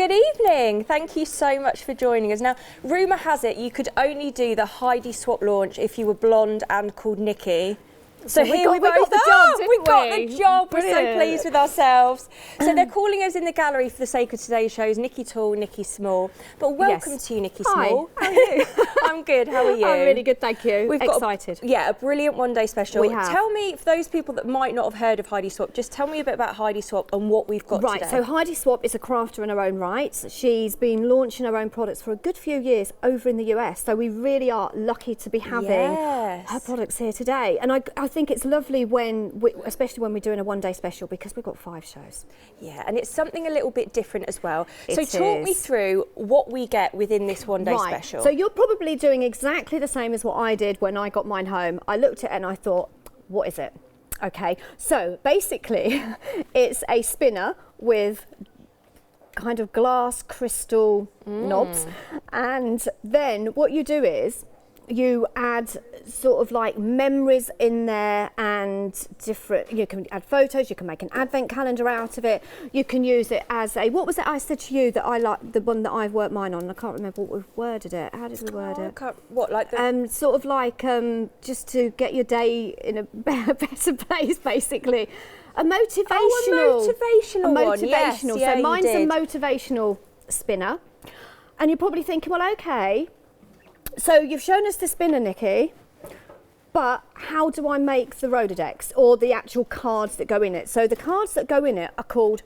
Good evening. Thank you so much for joining us. Now, rumour has it you could only do the Heidi Swapp launch if you were blonde and called Nikki. So here we got the job, didn't we? We got the job. Brilliant. We're so pleased with ourselves. So they're calling us in the gallery for the sake of today's shows, Nikki Tall, Nikki Small. But welcome to you, Nikki Small. Hi, how are you? I'm good, how are you? I'm really good, thank you. We've excited. Got a brilliant one-day special. We have. Tell me, for those people that might not have heard of Heidi Swapp, just tell me a bit about Heidi Swapp and what we've got today. Right, so Heidi Swapp is a crafter in her own right. She's been launching her own products for a good few years over in the US, so we really are lucky to be having her products here today. And I think it's lovely especially when we're doing a one-day special, because we've got 5 shows. Yeah, and it's something a little bit different as well. So talk me through what we get within this one-day special. So you're probably doing exactly the same as what I did when I got mine home. I looked at it and I thought, what is it? Okay, so basically it's a spinner with kind of glass crystal knobs, and then what you do is you add sort of like memories in there and different, you can add photos, you can make an advent calendar out of it, you can use it as a, what was it I said to you that I like, the one that I've worked mine on, I can't remember what we've worded it, how did we word it? What, like the... sort of like just to get your day in a better place, basically. A motivational one. Yes, so mine's a motivational spinner, and you're probably thinking, well, okay, so you've shown us the spinner, Nikki, but how do I make the Rolodex or the actual cards that go in it? So the cards that go in it are called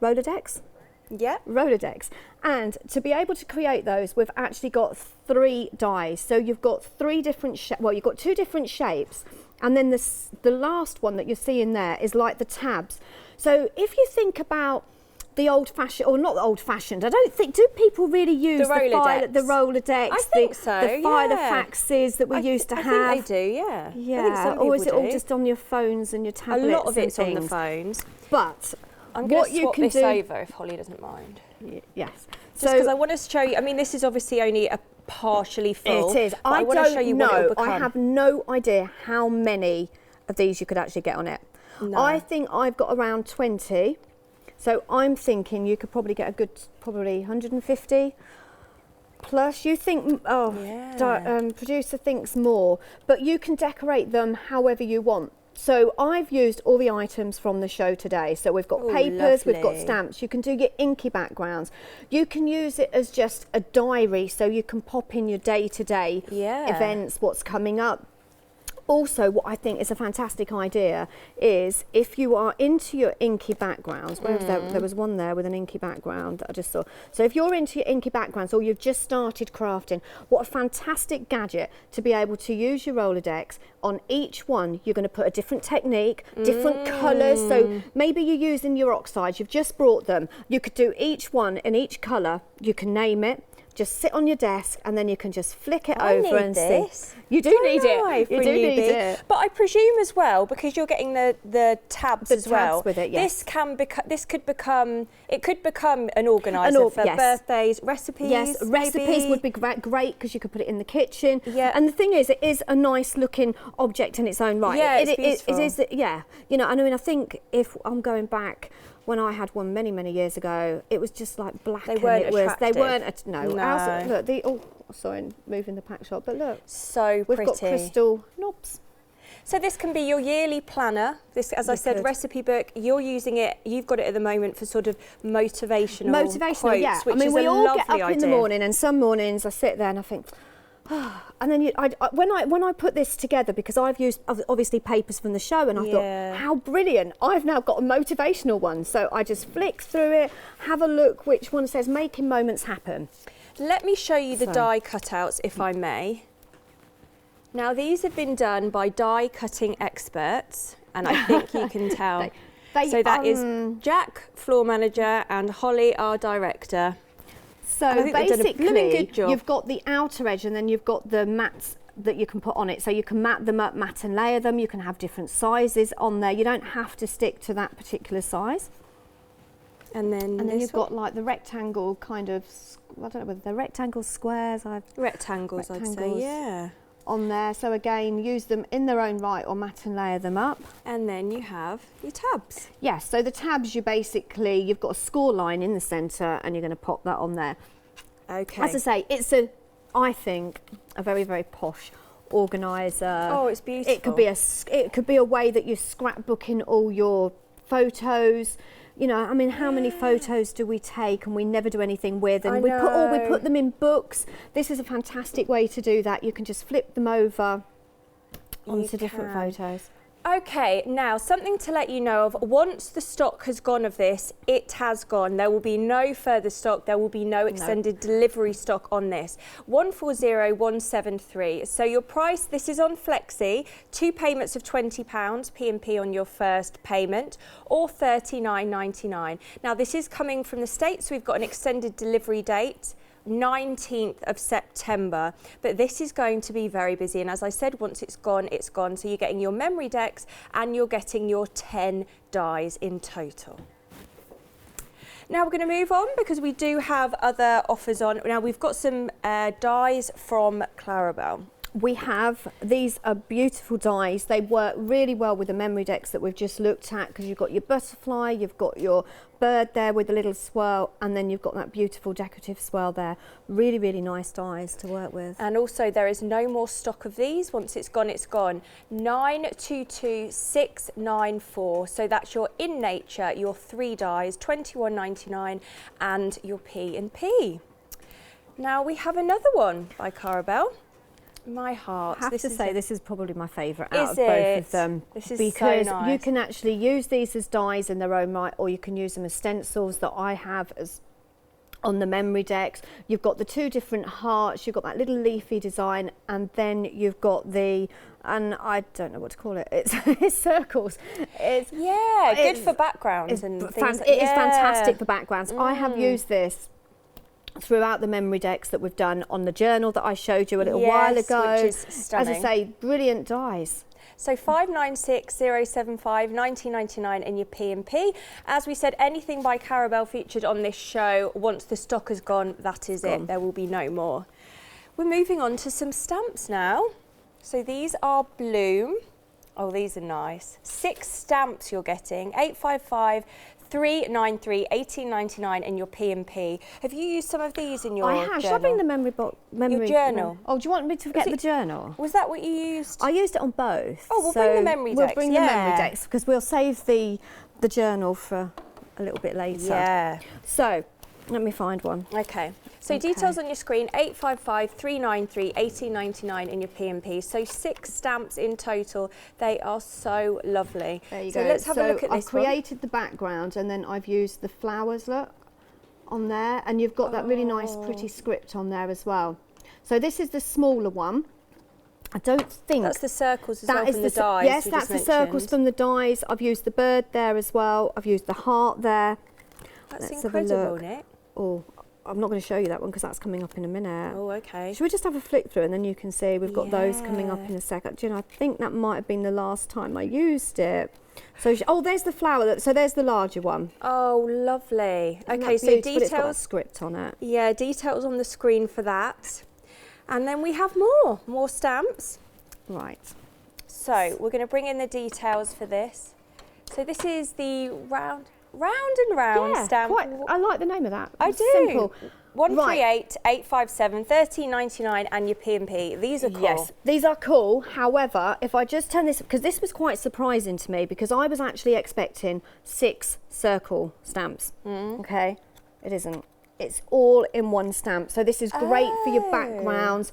Rolodex. Yeah. Rolodex. And to be able to create those, we've actually got 3 dies. So you've got 3 different, you've got 2 different shapes. And then the last one that you're seeing there is like the tabs. So if you think about the old-fashioned, or not the old-fashioned, I don't think, do people really use the Rolodex? I think so, the filofaxes that we used to have? I think they do, yeah. Yeah, I think some or is it people all just on your phones and your tablets? A lot of it's and on the phones. But I'm going to swap this over if Holly doesn't mind. Yes. Just because I want to show you, I mean, this is obviously only a partially full. It is. I want to show you what it will become. I have no idea how many of these you could actually get on it. No. I think I've got around 20. So I'm thinking you could probably get a good, probably 150 plus. You think, producer thinks more, but you can decorate them however you want. So I've used all the items from the show today. So we've got papers, we've got stamps. You can do your inky backgrounds. You can use it as just a diary, so you can pop in your day-to-day events, what's coming up. Also, what I think is a fantastic idea is if you are into your inky backgrounds, there was one there with an inky background that I just saw. So if you're into your inky backgrounds or you've just started crafting, what a fantastic gadget to be able to use your Rolodex. On each one, you're going to put a different technique, different colours. So maybe you're using your oxides, you've just brought them. You could do each one in each colour, you can name it. Just sit on your desk and then you can just flick it over and see. You do need it. You do need it. But I presume as well, because you're getting the tabs as well. With it, yes. This could become an organiser for birthdays, recipes. Yes, recipes would be great because you could put it in the kitchen. Yeah. And the thing is, it is a nice looking object in its own right. Yeah, it's beautiful. It is, yeah. You know, I mean, I think if I'm going back, when I had one many years ago, it was just like black. They weren't attractive. They weren't. No. Look, sorry, moving the pack shot, but look. So we've got crystal knobs. So this can be your yearly planner. This, as I said, recipe book. You're using it. You've got it at the moment for sort of motivational quotes, yeah. Which I mean, is we a all lovely get up in the morning, and some mornings I sit there and I think. And then when I put this together, because I've used obviously papers from the show, and I thought, how brilliant! I've now got a motivational one. So I just flick through it, have a look which one says making moments happen. Let me show you the die cutouts, if I may. Now these have been done by die cutting experts, and I think you can tell. So that is Jack, floor manager, and Holly, our director. So basically, you've got the outer edge and then you've got the mats that you can put on it. So you can mat them up, mat and layer them. You can have different sizes on there. You don't have to stick to that particular size. And then you've got like the rectangle kind of, I don't know whether they're rectangles, squares. Rectangles, I'd say, yeah. on there. So again, use them in their own right or mat and layer them up. And then you have your tabs. Yes, so the tabs, you've got a score line in the centre and you're going to pop that on there. Okay. As I say, it's I think, a very, very posh organiser. Oh, it's beautiful. It could be a way that you're scrapbooking all your photos. You know, I mean, how many photos do we take and we never do anything with? And we put them in books. This is a fantastic way to do that. You can just flip them over onto different photos. Okay, now something to let you know of. Once the stock has gone of this, it has gone. There will be no further stock. There will be no extended delivery stock on this. 140173. So your price, this is on Flexi, 2 payments of £20 P&P on your first payment, or $39.99. Now this is coming from the States, so we've got an extended delivery date, 19th of September, but this is going to be very busy, and as I said, once it's gone, it's gone. So you're getting your Memorydex and you're getting your 10 dies in total. Now we're going to move on because we do have other offers on. Now we've got some dies from Carabelle. We have, these are beautiful dies. They work really well with the Memorydex that we've just looked at, because you've got your butterfly, you've got your bird there with a little swirl, and then you've got that beautiful decorative swirl there. Really, really nice dies to work with. And also there is no more stock of these. Once it's gone, it's gone. 922694. So that's your In Nature, your 3 dies, £21.99, and your P&P. Now we have another one by Carabelle. My heart. I have to say this is probably my favourite out of it? both of them. This is because so nice. You can actually use these as dies in their own right, or you can use them as stencils that I have as on the Memorydex. You've got the 2 different hearts, you've got that little leafy design, and then you've got the, and I don't know what to call it, it's circles. It's good for backgrounds and things. It is fantastic for backgrounds. I have used this throughout the Memorydex that we've done on the journal that I showed you a little while ago. Which is stunning. As I say, brilliant dies. So 596075, 19.99 in your P&P. As we said, anything by Carabelle featured on this show, once the stock has gone, that is it. There will be no more. We're moving on to some stamps now. So these are Bloom. Oh, these are nice. 6 stamps you're getting, 855. 393, 18.99 in your P&P. Have you used some of these in your journal? I have. Shall I bring the memory your journal? Oh, do you want me to get the journal? Was that what you used? I used it on both. Oh, we'll bring the Memorydex. We'll bring the Memorydex because we'll save the journal for a little bit later. Yeah. So, let me find one. Okay. So details on your screen, 855 393 18.99 in your P&P. So 6 stamps in total. They are so lovely. There you go. So let's have a look at this. I've created the background and then I've used the flowers on there, and you've got that really nice pretty script on there as well. So this is the smaller one. I don't think that's the circles as well from the dies. Yes, that's the circles from the dies. I've used the bird there as well. I've used the heart there. That's incredible, Nick. Oh, I'm not going to show you that one because that's coming up in a minute. Oh, okay. Should we just have a flick through and then you can see we've got those coming up in a second. Do you know, I think that might have been the last time I used it. So, there's the flower. So there's the larger one. Oh, lovely. Okay, so details. It's got a script on it. Yeah, details on the screen for that. And then we have more stamps. Right. So we're going to bring in the details for this. So this is the round and round stamp. I like the name of that. I do. Simple. 138 857 13.99 and your P&P. These are cool. Yes, these are cool. However, if I just turn this, because this was quite surprising to me, because I was actually expecting 6 circle stamps. Okay, it isn't. It's all in one stamp. So this is great for your backgrounds.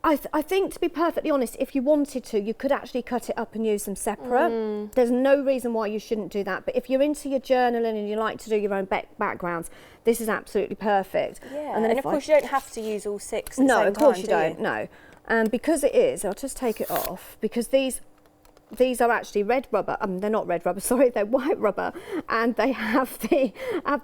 I think, to be perfectly honest, if you wanted to, you could actually cut it up and use them separate. There's no reason why you shouldn't do that. But if you're into your journaling and you like to do your own backgrounds, this is absolutely perfect. Yeah, and then of course you don't have to use all 6 at the same time, no, of course you don't, no. And because it is, I'll just take it off, because these are actually red rubber. They're not red rubber, sorry, they're white rubber, and they have the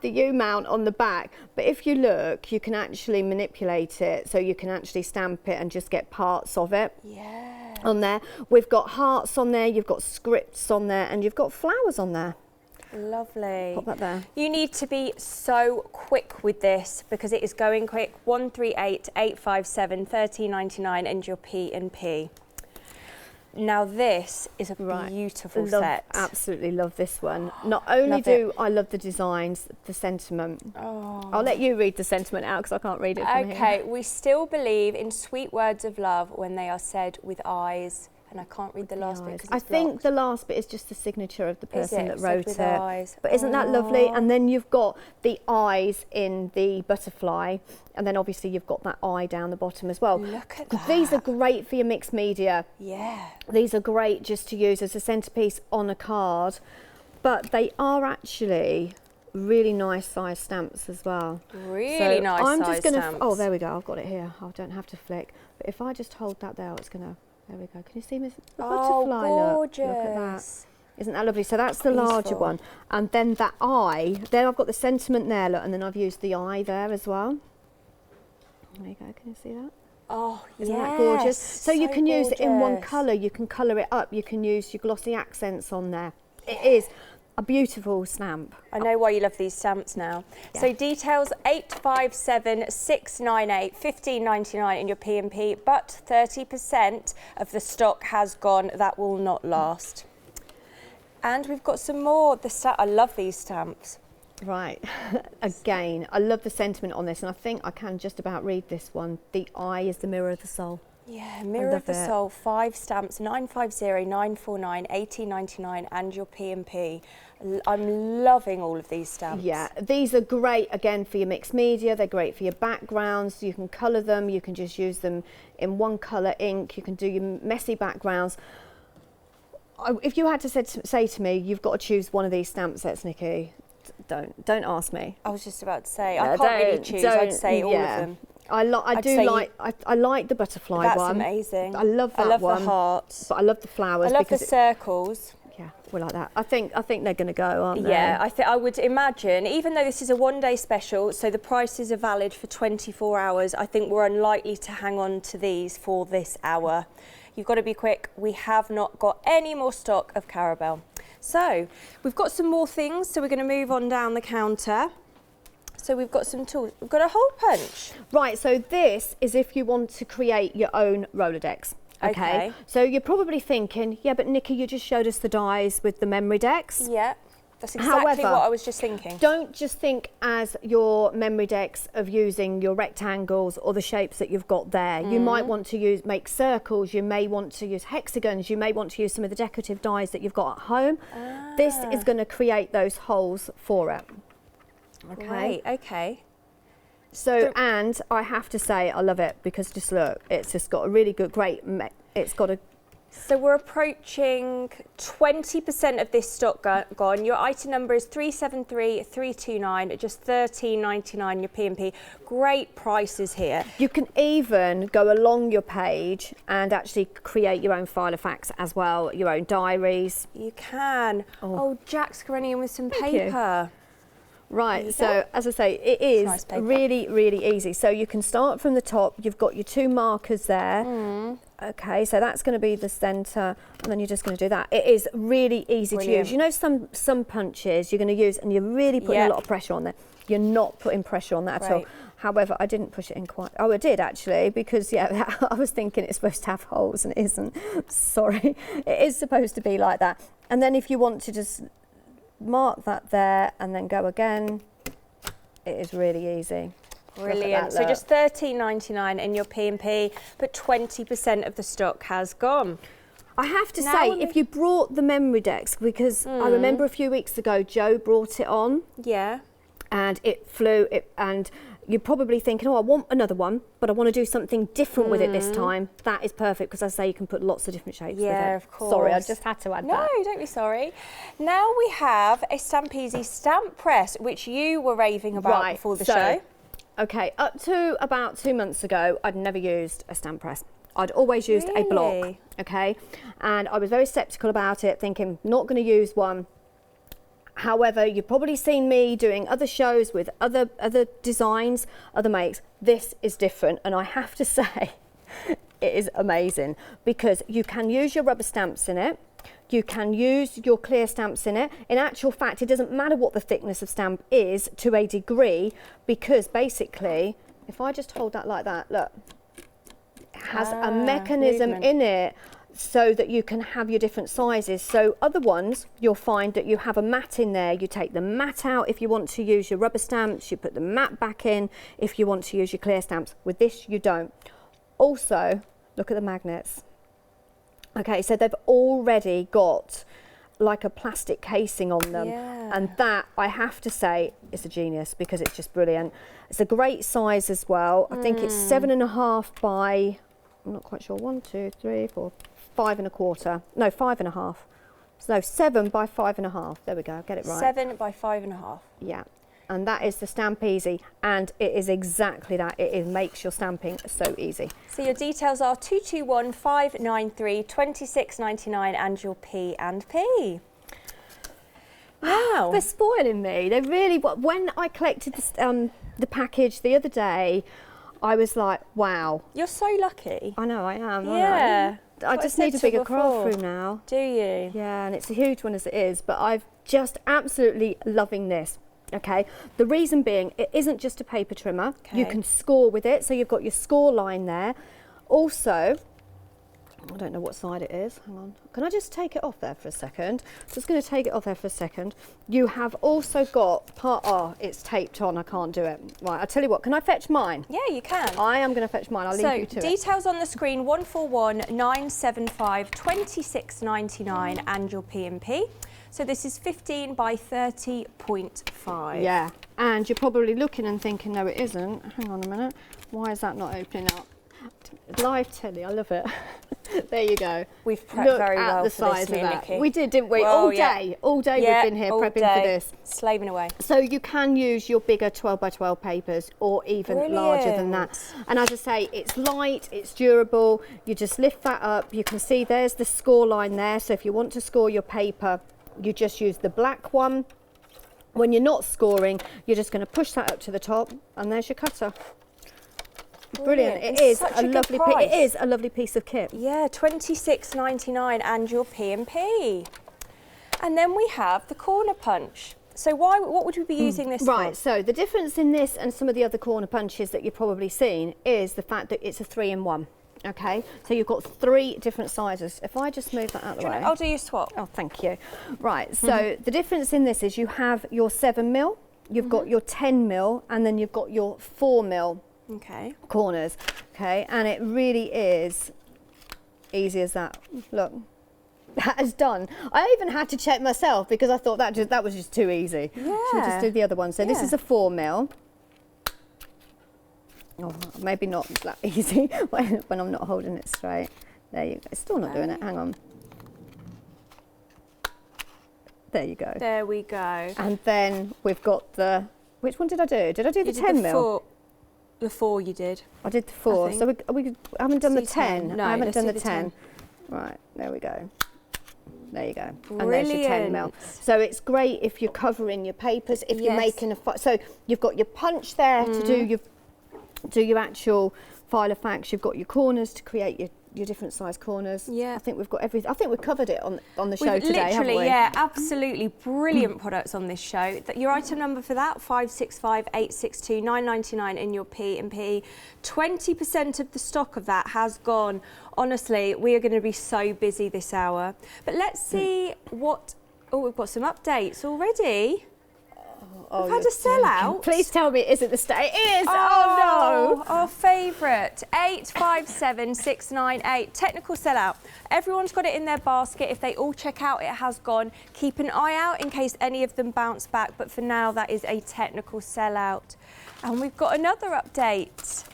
U-mount on the back. But if you look, you can actually manipulate it, so you can actually stamp it and just get parts of it on there. We've got hearts on there, you've got scripts on there, and you've got flowers on there. Lovely. Pop that there. You need to be so quick with this because it is going quick. 138857 13.99 and your P&P. Now this is a beautiful set. Absolutely love this one. Not only do I love the designs, the sentiment. Oh. I'll let you read the sentiment out because I can't read it from here. Okay, we still believe in sweet words of love when they are said with eyes. And I can't read the last bit because I think the last bit is just the signature of the person that wrote it. Eyes. But isn't that lovely? And then you've got the eyes in the butterfly, and then obviously you've got that eye down the bottom as well. Look at that. These are great for your mixed media. Yeah. These are great just to use as a centerpiece on a card, but they are actually really nice size stamps as well. Really nice size stamps. Oh, there we go. I've got it here. I don't have to flick. But if I just hold that there, it's going to... There we go. Can you see the butterfly? Gorgeous. Look at that. Isn't that lovely? So that's the larger one. And then that eye, then I've got the sentiment there, look, and then I've used the eye there as well. There you go. Can you see that? Oh, Isn't that gorgeous? So you can use it in one colour. You can colour it up. You can use your glossy accents on there. It is a beautiful stamp. I know why you love these stamps now. Yeah. So details 857698 15.99 in your P&P, but 30% of the stock has gone. That will not last. And we've got some more. I love these stamps. Right. Again, I love the sentiment on this, and I think I can just about read this one. The eye is the mirror of the soul. Yeah, Mirror of the Soul, 5 stamps, 950, 949, 18.99 and your P&P. I'm loving all of these stamps. Yeah, these are great again for your mixed media. They're great for your backgrounds. You can colour them. You can just use them in one colour ink. You can do your messy backgrounds. If you had to say to me, you've got to choose one of these stamp sets, Nikki, don't ask me. I was just about to say, I can't really choose. I'd say all of them. I like the butterfly one. That's amazing. I love that one. I love the hearts. But I love the flowers. I love the circles. Yeah, we like that. I think they're going to go, aren't they? Yeah, I would imagine, even though this is a one-day special, so the prices are valid for 24 hours, I think we're unlikely to hang on to these for this hour. You've got to be quick. We have not got any more stock of Carabelle. So we've got some more things, so we're going to move on down the counter. So we've got some tools. We've got a hole punch. Right, so this is if you want to create your own Rolodex. Okay. So you're probably thinking, yeah, but Nikki, you just showed us the dies with the Memorydex. Yeah, that's exactly what I was just thinking. Don't just think as your Memorydex of using your rectangles or the shapes that you've got there. You might want to make circles, you may want to use hexagons, you may want to use some of the decorative dies that you've got at home. This is going to create those holes for it. Okay. Right, okay. So, and I have to say, I love it because just look, it's just got a really good, it's got a... So we're approaching 20% of this stock gone. Your item number is 373329, at just $13.99 your P&P. Great prices here. You can even go along your page and actually create your own file of facts as well, your own diaries. You can. Oh, Jack's running in with some paper. Right, so as I say, it is really, really easy. So you can start from the top. You've got your 2 markers there. Okay, so that's going to be the centre, and then you're just going to do that. It is really easy to use. You know, some punches you're going to use, and you're really putting a lot of pressure on there. You're not putting pressure on that at all. However, I didn't push it in quite. Oh, I did actually, because I was thinking it's supposed to have holes, and it isn't. Sorry, it is supposed to be like that. And then if you want to just mark that there and then go again, it is really easy. Brilliant. So just $13.99 in your P&P, but 20% of the stock has gone. I have to say, if you brought the Memorydex, because I remember a few weeks ago Joe brought it on. Yeah. And it flew, and you're probably thinking, oh, I want another one, but I want to do something different with it this time. That is perfect, because I say you can put lots of different shapes with it. Yeah, of course. Sorry, I just had to add that. No, don't be sorry. Now we have a Stampeasy stamp press, which you were raving about before the show. Okay, up to about 2 months ago, I'd never used a stamp press. I'd always used a block, okay? And I was very sceptical about it, thinking, not going to use one. However, you've probably seen me doing other shows with other designs, other makes. This is different, and I have to say, it is amazing, because you can use your rubber stamps in it. You can use your clear stamps in it. In actual fact, it doesn't matter what the thickness of stamp is to a degree, because basically, if I just hold that like that, look, it has a mechanism in it so that you can have your different sizes. So other ones, you'll find that you have a mat in there. You take the mat out if you want to use your rubber stamps. You put the mat back in if you want to use your clear stamps. With this, you don't. Also, look at the magnets. Okay, so they've already got like a plastic casing on them. And that, I have to say, is a genius, because it's just brilliant. It's a great size as well. I think it's 7.5 by, I'm not quite sure, 1, 2, 3, 4, 5.25. No, 5.5. So 7 by 5.5. There we go, get it right. 7 by 5.5. Yeah. And that is the Stamp Easy, and it is exactly that. It makes your stamping so easy. So your details are 221593 26.99 and your P&P. Wow. They're spoiling me. They really, when I collected the package the other day, I was like, wow. You're so lucky. I know, I am. Yeah. I just need a bigger craft room now. Do you? Yeah, and it's a huge one as it is, but I'm just absolutely loving this. Okay, the reason being, it isn't just a paper trimmer. Okay. You can score with it, so you've got your score line there. Also, I don't know what side it is. Hang on. Can I just take it off there for a second? Just going to take it off there for a second. You have also got it's taped on. I can't do it. Right, I'll tell you what. Can I fetch mine? Yeah, you can. I am going to fetch mine. I'll leave you to it. So, details on the screen, 141975 26.99 and your P&P. So this is 15 by 30.5. Yeah, and you're probably looking and thinking, no, it isn't. Hang on a minute. Why is that not opening up? Live telly, I love it. There you go. We've prepped very well the for size this, of that. Nikki. We did, didn't we? Well, all day we've been here prepping for this. Slaving away. So you can use your bigger 12 by 12 papers, or even larger than that. And as I say, it's light, it's durable. You just lift that up. You can see there's the score line there. So if you want to score your paper, you just use the black one. When you're not scoring, you're just going to push that up to the top, and there's your cutter. Brilliant. It is a lovely piece. It is a lovely piece of kit. Yeah, 26.99 and your P&P. And then we have the corner punch. So what would we be using this for? Right, so the difference in this and some of the other corner punches that you've probably seen is the fact that it's a 3-in-1. Okay, so you've got 3 different sizes. If I just move that out of the way. I'll do your swap. Oh, thank you. Right, so the difference in this is you have your 7mm, you've got your 10mm, and then you've got your 4mm corners. Okay, and it really is easy as that. Look, that is done. I even had to check myself because I thought that was just too easy. Yeah. Should we just do the other one? So this is a 4mm. Oh, maybe not that easy when I'm not holding it straight. There you go. It's still not doing it. Hang on. There you go. There we go. And then we've got the... Which one did I do? Did I do the 10mm? The 4 you did. I did the 4. So we haven't done the 10. No, I haven't done the 10. Right, there we go. There you go. Brilliant. And there's your 10mm. So it's great if you're covering your papers, if you're making a... So you've got your punch there to do your actual file of facts. You've got your corners to create your different size corners. Yeah, I think we've got everything. I think we've covered it on the show today, haven't we? Yeah, absolutely brilliant products on this show. Your item number for that, 565862 9.99 in your P&P. 20% of the stock of that has gone. Honestly, we are going to be so busy this hour. But let's see what. Oh, we've got some updates already. We've had a sellout. Please tell me it isn't the state. It is! Oh no! Our favourite, 857698. Technical sellout. Everyone's got it in their basket. If they all check out, it has gone. Keep an eye out in case any of them bounce back. But for now, that is a technical sellout. And we've got another update.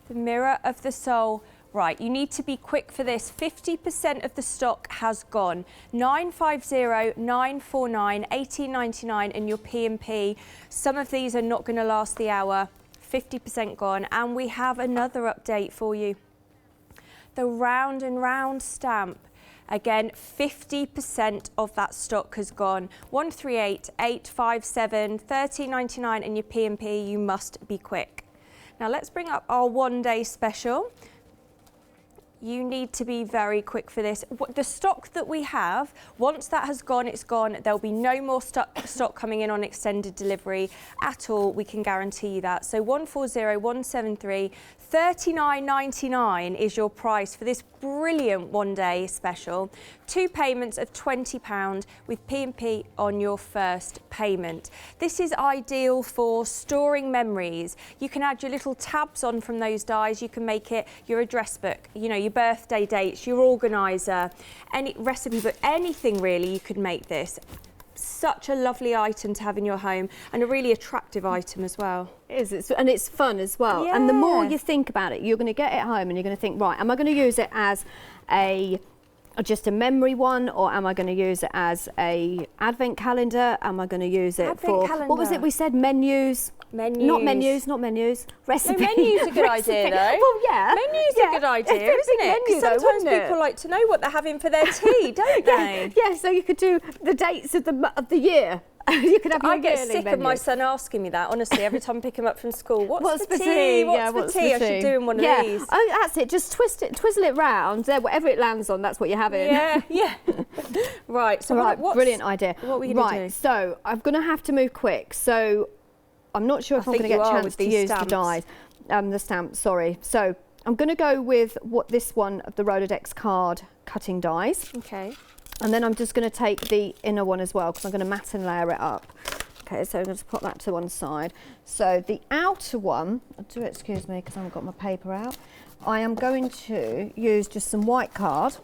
The Mirror of the Soul. Right, you need to be quick for this. 50% of the stock has gone. 950, 949, 18.99 in your P&P. Some of these are not going to last the hour. 50% gone. And we have another update for you. The Round and Round stamp. Again, 50% of that stock has gone. 138, 857, 13.99 in your P&P. You must be quick. Now let's bring up our one-day special. You need to be very quick for this. The stock that we have, once that has gone, it's gone. There'll be no more stock coming in on extended delivery at all. We can guarantee you that. So 140173, $39.99 is your price for this brilliant one-day special. 2 payments of £20 with P&P on your first payment. This is ideal for storing memories. You can add your little tabs on from those dies. You can make it your address book, you know, your birthday dates, your organiser, any recipe book, anything really. You could make this. Such a lovely item to have in your home, and a really attractive item as well. It is, and it's fun as well. Yeah. And the more you think about it, you're going to get it home and you're going to think, right, am I going to use it as just a memory one, or am I going to use it as a advent calendar? Am I going to use it for calendar. What was it we said? Menus. Not menus. Recipe. No, menus are a good idea, though. Well, yeah. Menus are a good idea, isn't it? Because sometimes people like to know what they're having for their tea, don't they? Yeah, so you could do the dates of the year. You could have your I get sick menu. of my son asking me that, honestly, every time I pick him up from school. What's the tea? What's the tea? I should do him one of these. Oh, that's it. Just twizzle it round. There, whatever it lands on, that's what you're having. Yeah. Right. So brilliant idea. What are we going to do? Right. So I'm going to have to move quick. So I'm not sure if I'm going to get a chance to use the dies, the stamps. Sorry. So I'm going to go with this one of the Rolodex card cutting dies. Okay. And then I'm just going to take the inner one as well, because I'm going to mat and layer it up. Okay, so I'm going to put that to one side. So the outer one, excuse me, because I haven't got my paper out. I am going to use just some white card.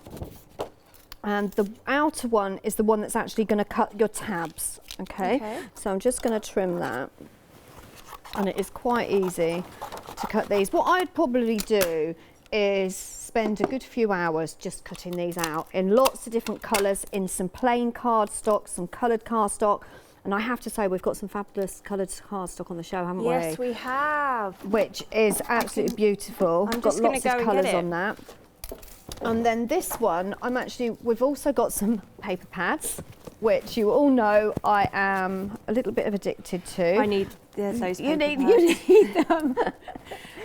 And the outer one is the one that's actually going to cut your tabs. Okay. So I'm just going to trim that. And it is quite easy to cut these. What I'd probably do is spend a good few hours just cutting these out in lots of different colours, in some plain cardstock, some coloured cardstock. And I have to say, we've got some fabulous coloured cardstock on the show, haven't we? Yes, we have. Which is absolutely beautiful. I'm got just lots of colours on that. And then this one, we've also got some paper pads, which you all know I am a little bit of addicted to. I need those paper pads. You need them.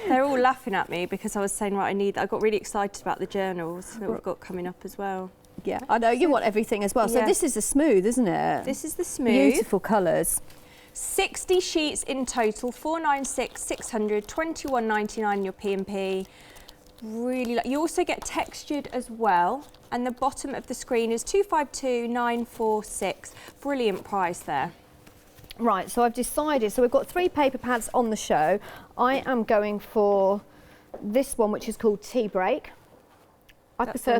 They're all laughing at me because I was saying, right, I got really excited about the journals that we've got coming up as well. Yeah, I know, you want everything as well. So this is the smooth, isn't it? This is the smooth. Beautiful colours. 60 sheets in total, 496, 600, 21.99 your P&P. Really, you also get textured as well. And the bottom of the screen is 252946. Brilliant price there. Right, so I've decided, so we've got 3 paper pads on the show. I am going for this one, which is called Tea Break. I prefer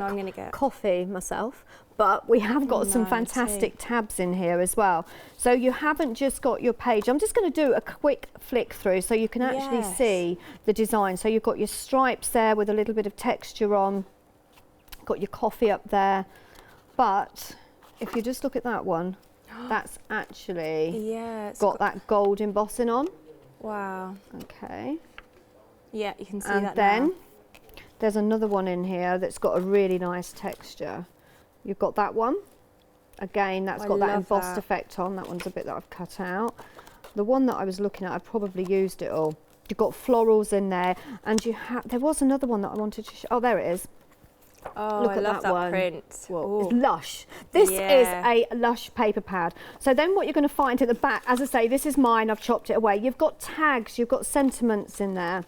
coffee myself, but we have got some fantastic tabs in here as well. So you haven't just got your page. I'm just going to do a quick flick through so you can actually see the design. So you've got your stripes there with a little bit of texture on, got your coffee up there. But if you just look at that one, that's actually got that gold embossing on. Wow. Okay. Yeah, you can see and that then now. There's another one in here that's got a really nice texture. You've got that one. Again, that's got that embossed effect on. That one's a bit that I've cut out. The one that I was looking at, I probably used it all. You've got florals in there, and there was another one that I wanted to show. Oh, there it is. Oh, look I at love that one. Print. It's Lush. This is a Lush paper pad. So then what you're going to find at the back, as I say, this is mine, I've chopped it away. You've got tags, you've got sentiments in there.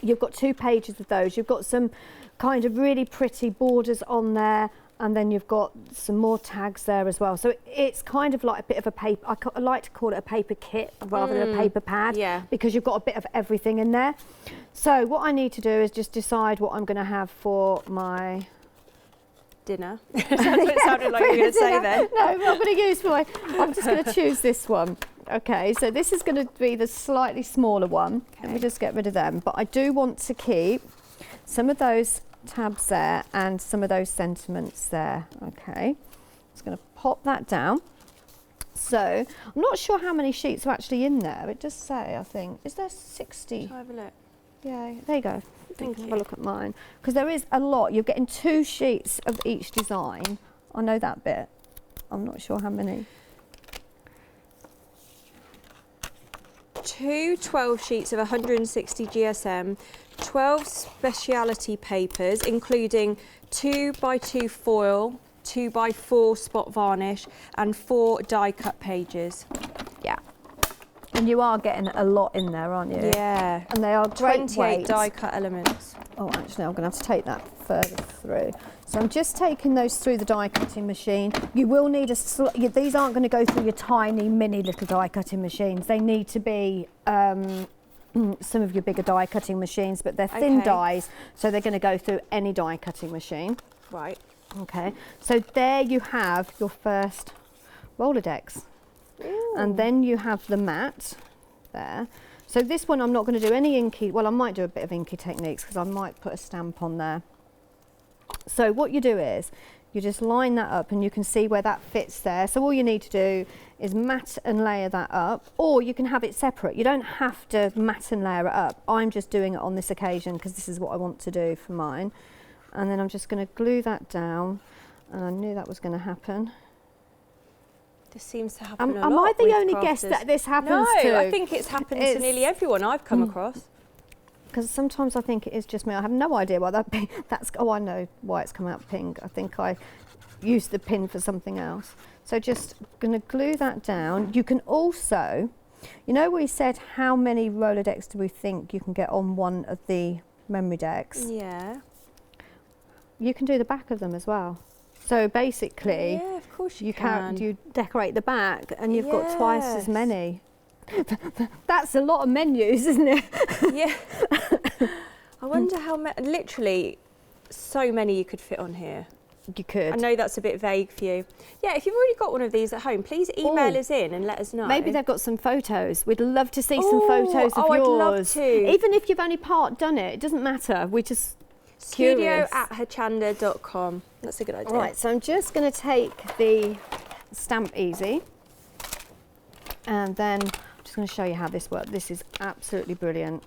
You've got 2 pages of those. You've got some kind of really pretty borders on there, and then you've got some more tags there as well. So it's kind of like a bit of a paper, I like to call it a paper kit rather than a paper pad, because you've got a bit of everything in there. So what I need to do is just decide what I'm going to have for my dinner. That's what it sounded like you were going to say then. No, I'm going to use I'm just going to choose this one. Okay, so this is going to be the slightly smaller one. Okay. Let me just get rid of them. But I do want to keep some of those tabs there and some of those sentiments there. Okay, just going to pop that down. So I'm not sure how many sheets are actually in there. It does say, I think, is there 60? Shall I have a look? Yeah, there you go. Have a look at mine. Because there is a lot. You're getting 2 sheets of each design. I know that bit. I'm not sure how many. 2 12 sheets of 160 GSM, 12 speciality papers, including 2x2 foil, 2x4 spot varnish, and 4 die cut pages. Yeah. And you are getting a lot in there, aren't you? Yeah. And they are great 28 die cut elements. Oh, actually, I'm going to have to take that further through. So I'm just taking those through the die cutting machine. You will need these aren't going to go through your tiny, mini little die cutting machines. They need to be some of your bigger die cutting machines, but they're thin dies, so they're going to go through any die cutting machine. Right. Okay. So there you have your first Rolodex. Ooh. And then you have the mat there. So this one I'm not going to do any inky, well I might do a bit of inky techniques because I might put a stamp on there. So what you do is you just line that up and you can see where that fits there. So all you need to do is mat and layer that up, or you can have it separate. You don't have to mat and layer it up. I'm just doing it on this occasion because this is what I want to do for mine. And then I'm just going to glue that down, and I knew that was going to happen. This seems to happen a lot. Am I the only crafters. guest that this happens to? No, I think it's happened to nearly everyone I've come across. Because sometimes I think it is just me. I have no idea why that pin, oh, I know why it's come out pink. I think I used the pin for something else. So just going to glue that down. You can also, you know we said how many Rolodex do we think you can get on one of the Memorydex? Yeah. You can do the back of them as well. So basically, yeah, of course you can. You decorate the back and you've got twice as many. That's a lot of menus, isn't it? Yeah. I wonder how literally so many you could fit on here. You could. I know that's a bit vague for you. Yeah, if you've already got one of these at home, please email us in and let us know. Maybe they've got some photos. We'd love to see some photos of yours. I'd love to. Even if you've only part done it, it doesn't matter. We just studio@hachanda.com. That's a good idea. All right, so I'm just going to take the Stamp Easy, and then I'm just going to show you how this works. This is absolutely brilliant.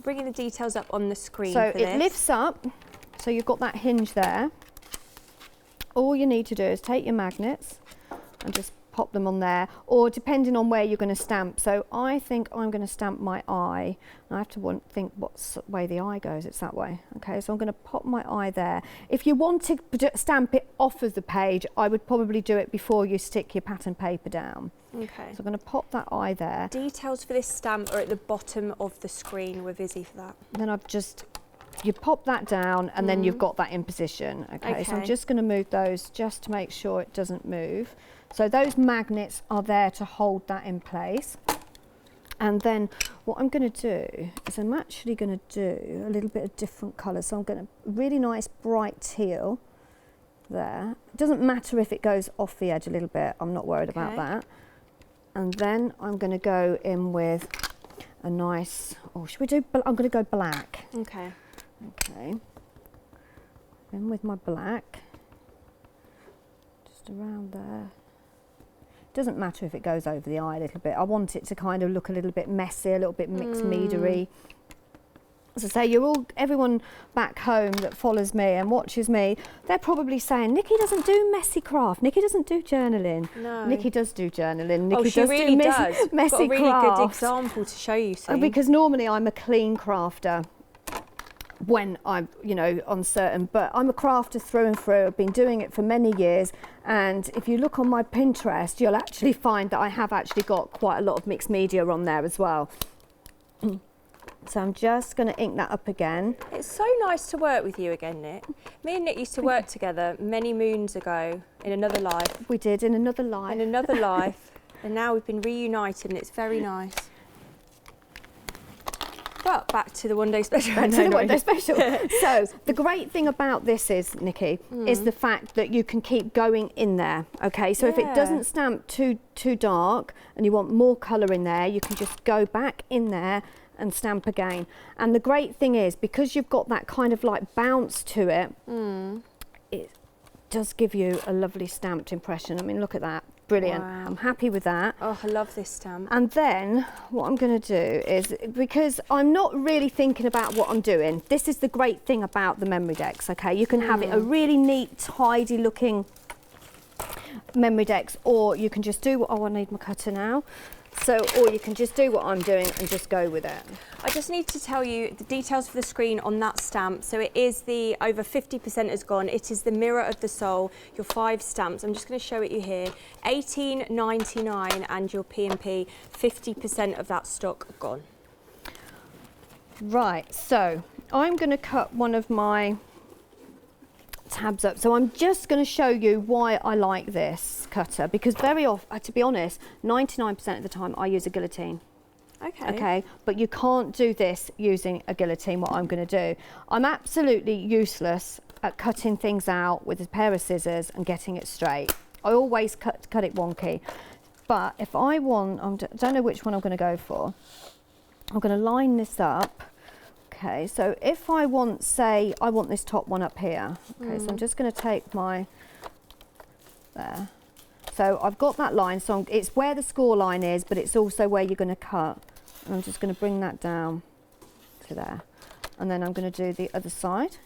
Bringing the details up on the screen. So for it lifts up, so you've got that hinge there. All you need to do is take your magnets and just pop them on there, or depending on where you're going to stamp. So I think I'm going to stamp my eye. I have to think what way the eye goes. It's that way. Okay, so I'm going to pop my eye there. If you want to stamp it off of the page, I would probably do it before you stick your pattern paper down. Okay. So I'm going to pop that eye there. Details for this stamp are at the bottom of the screen. We're busy for that. Then you pop that down, and then you've got that in position. Okay, so I'm just going to move those just to make sure it doesn't move. So those magnets are there to hold that in place. And then what I'm going to do is I'm actually going to do a little bit of different colours. So I'm going to really nice bright teal there. It doesn't matter if it goes off the edge a little bit. I'm not worried about that. And then I'm going to go in with a nice, should we do, I'm going to go black. Okay. Okay. In with my black. Just around there. Doesn't matter if it goes over the eye a little bit. I want it to kind of look a little bit messy, a little bit mixed meadery. As I say, everyone back home that follows me and watches me, they're probably saying, Nikki doesn't do messy craft. Nikki doesn't do journaling. No. Nikki does do journaling. Nikki she does really do does. messy got a really craft. good example to show you soon. Because normally I'm a clean crafter when I'm, uncertain, but I'm a crafter through and through. I've been doing it for many years, and if you look on my Pinterest, you'll actually find that I have actually got quite a lot of mixed media on there as well. So I'm just going to ink that up again. It's so nice to work with you again, Nick. Me and Nick used to work together many moons ago in another life. We did, in another life. In another life, and now we've been reunited, and it's very nice. But back to the one-day special. Back to the one-day special. So the great thing about this is, Nikki, is the fact that you can keep going in there. Okay, so if it doesn't stamp too dark and you want more colour in there, you can just go back in there and stamp again. And the great thing is, because you've got that kind of like bounce to it, it does give you a lovely stamped impression. I mean, look at that. Brilliant. Wow. I'm happy with that. Oh, I love this stamp. And then what I'm going to do is, because I'm not really thinking about what I'm doing, this is the great thing about the Memorydex, okay? You can have it a really neat, tidy looking Memorydex, or you can just do what, oh, I need my cutter now. So, or you can just do what I'm doing and just go with it. I just need to tell you the details for the screen on that stamp. So it is the over 50% has gone. It is the Mirror of the Soul, your 5 stamps. I'm just going to show it you here. $18.99 and your P&P, 50% of that stock gone. Right, so I'm going to cut one of my tabs up. So I'm just going to show you why I like this cutter, because very often, to be honest, 99% of the time I use a guillotine. Okay, but you can't do this using a guillotine, what I'm going to do. I'm absolutely useless at cutting things out with a pair of scissors and getting it straight. I always cut it wonky. But if I want, I don't know which one I'm going to go for. I'm going to line this up. Okay, so if I want, say, I want this top one up here. Okay, so I'm just going to take my, there. So I've got that line, so it's where the score line is, but it's also where you're going to cut. And I'm just going to bring that down to there. And then I'm going to do the other side.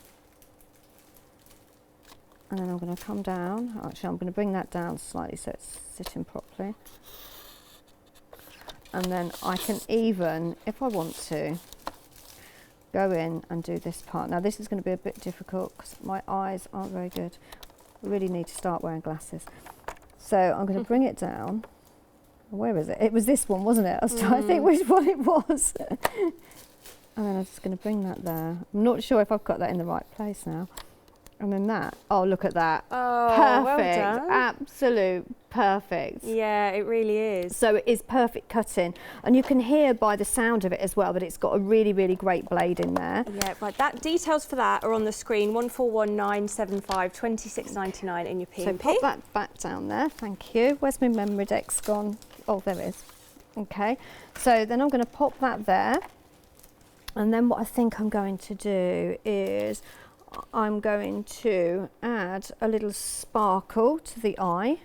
And then I'm going to come down. Actually, I'm going to bring that down slightly so it's sitting properly. And then I can even, if I want to, go in and do this part. Now this is going to be a bit difficult because my eyes aren't very good. I really need to start wearing glasses. So I'm going to bring it down. Where is it? It was this one, wasn't it? I was trying to think which one it was. And then I'm just going to bring that there. I'm not sure if I've got that in the right place now. And then that, oh, look at that. Oh, perfect, well done. Absolute perfect. Yeah, it really is. So it is perfect cutting. And you can hear by the sound of it as well that it's got a really, really great blade in there. Yeah, right, that details for that are on the screen, 141975, 26.99 in your P&P. So pop that back down there, thank you. Where's my Memorydex gone? Oh, there it is. Okay, so then I'm going to pop that there. And then what I think I'm going to do is I'm going to add a little sparkle to the eye.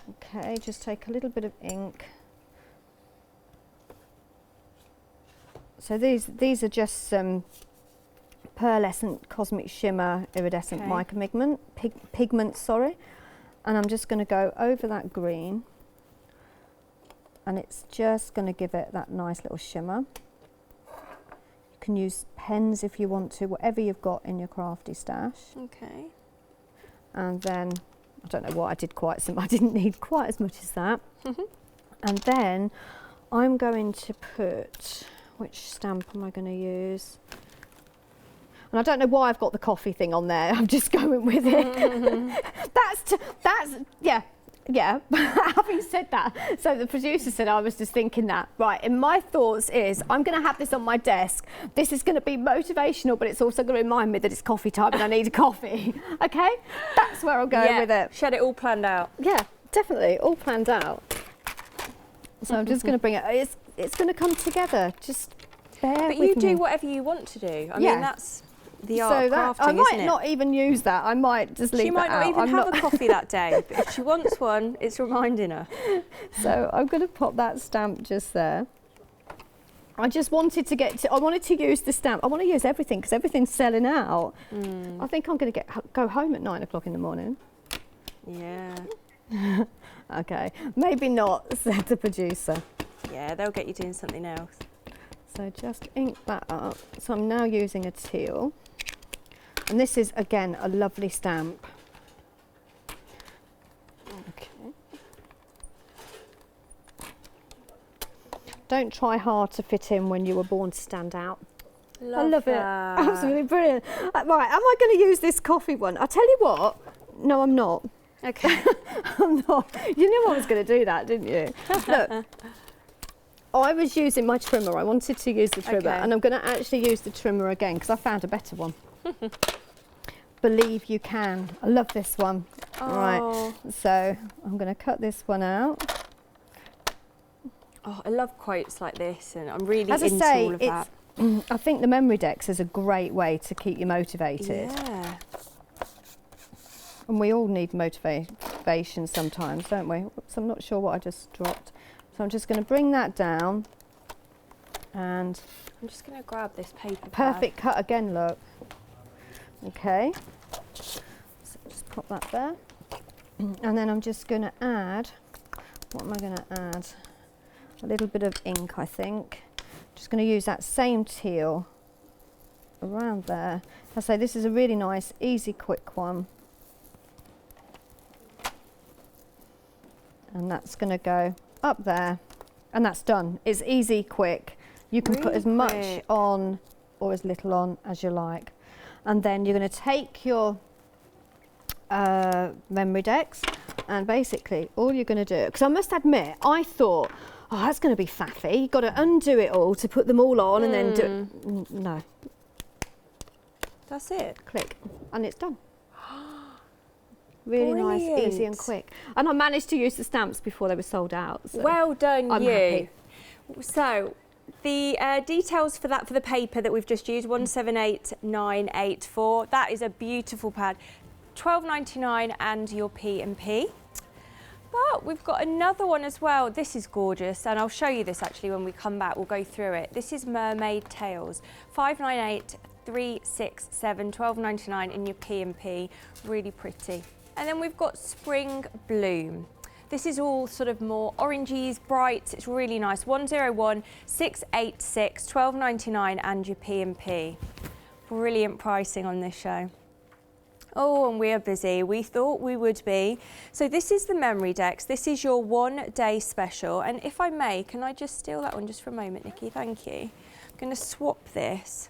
Okay, just take a little bit of ink. So these are just some pearlescent cosmic shimmer iridescent mica pigment, sorry. And I'm just going to go over that green, and it's just going to give it that nice little shimmer. You can use pens if you want to, whatever you've got in your crafty stash. Okay. And then, I don't know what I did I didn't need quite as much as that. And then I'm going to put, which stamp am I going to use? And I don't know why I've got the coffee thing on there, I'm just going with it. Yeah, having said that, so the producer said I was just thinking that. Right, and my thoughts is I'm going to have this on my desk. This is going to be motivational, but it's also going to remind me that it's coffee time and I need a coffee. Okay? That's where I'll go with it. She had it all planned out. Yeah, definitely, all planned out. So I'm just going to bring it, it's going to come together, just bear with me. But you do whatever you want to do. I mean, that's the art of crafting, I might isn't it? not even use that. I might just leave it out. She might not even have a coffee that day, but if she wants one, it's reminding her. So I'm going to pop that stamp just there. I just wanted to I wanted to use the stamp. I want to use everything because everything's selling out. I think I'm going to go home at 9 o'clock in the morning. Yeah. Okay, maybe not, said the producer. Yeah, they'll get you doing something else. So just ink that up. So I'm now using a teal. And this is, again, a lovely stamp. Okay. Don't try hard to fit in when you were born to stand out. I love it. Absolutely brilliant. Right, am I going to use this coffee one? I'll tell you what. No, I'm not. Okay. I'm not. You knew I was going to do that, didn't you? Look. I was using my trimmer. I wanted to use the trimmer, and I'm going to actually use the trimmer again because I found a better one. Believe you can. I love this one. Oh. Right, so I'm going to cut this one out. Oh, I love quotes like this, and I'm really As into I say, all of that. I think the Memorydex is a great way to keep you motivated. Yeah. And we all need motivation sometimes, don't we? Oops, I'm not sure what I just dropped. So I'm just going to bring that down, and I'm just going to grab this paper perfect cut again, look. Okay, so just pop that there. And then I'm just going to add, what am I going to add? A little bit of ink, I think. Just going to use that same teal around there. I say this is a really nice, easy, quick one. And that's going to go up there. And that's done. It's easy, quick. You can put as much on or as little on as you like. And then you're going to take your Memorydex, and basically all you're going to do, because I must admit, I thought, oh, that's going to be faffy. You've got to undo it all to put them all on and then do it. No. That's it. Click. And it's done. Really nice, easy and quick. And I managed to use the stamps before they were sold out. So well done, I'm you. Happy. So the details for that, for the paper that we've just used, 178984. That is a beautiful pad. £12.99 and your P&P. But we've got another one as well. This is gorgeous, and I'll show you this actually when we come back. We'll go through it. This is Mermaid Tails, 598-367, £12.99 in your P&P. Really pretty. And then we've got Spring Bloom. This is all sort of more oranges, bright. It's really nice. 101-686, £12.99 and your P&P. Brilliant pricing on this show. Oh, and we are busy. We thought we would be. So this is the Memorydex. This is your 1 day special. And if I may, can I just steal that one just for a moment, Nikki? Thank you. I'm going to swap this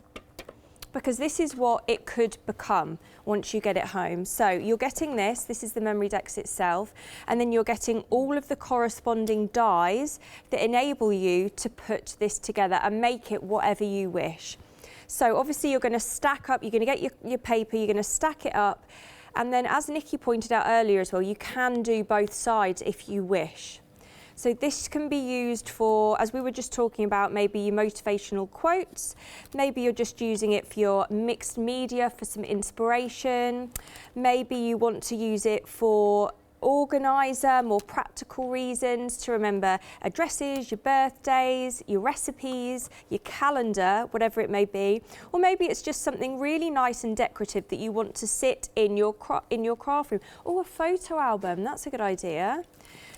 because this is what it could become once you get it home. So you're getting this. This is the Memorydex itself. And then you're getting all of the corresponding dies that enable you to put this together and make it whatever you wish. So obviously you're going to stack up, you're going to get your paper, you're going to stack it up. And then as Nikki pointed out earlier as well, you can do both sides if you wish. So this can be used for, as we were just talking about, maybe your motivational quotes. Maybe you're just using it for your mixed media for some inspiration. Maybe you want to use it for organiser, more practical reasons to remember addresses, your birthdays, your recipes, your calendar, whatever it may be. Or maybe it's just something really nice and decorative that you want to sit in your craft room. Or a photo album, that's a good idea.